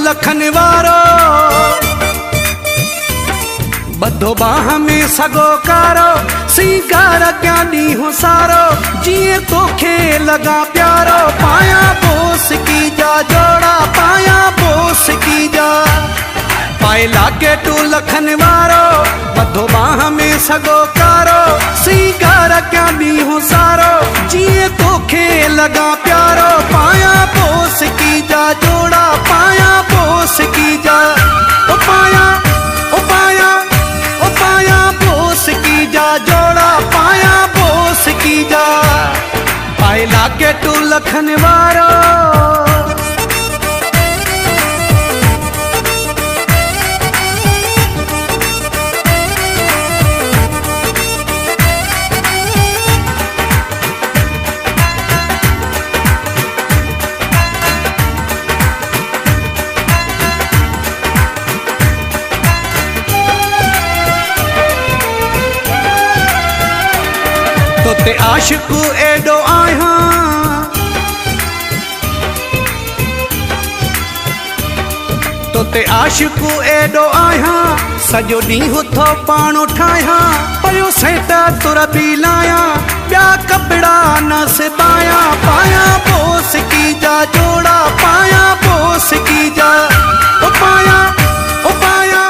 लखन वारो बधो बाह में सगो कारो सिंगार क्या दी हो सारो जिए तो खे लगा प्यारो पाया बोस की जा जोड़ा पाया बोस की जा पाए लागे तू लखन वारो बधो बाह में सगो कारो सिंगार क्या दी हो सारो जिए तो खे लगा प्यारो पाया बोस की जा जोड़ा पाया बोस की जा ओ पाया ओ पाया ओ पाया बोस की जा जोड़ा पाया बोस की जा पाए लागे तू लखन वारो तोते आशिकू एडो आया तोते आशिकू एडो आया सजो ॾींहुं थो पाणो ठाहियां पयो सेटा तुर बि लाया ॿिया कपिड़ा न सिबाया पाया बोस की जा जोड़ा पाया बोस की जा ओ पाया ओ पाया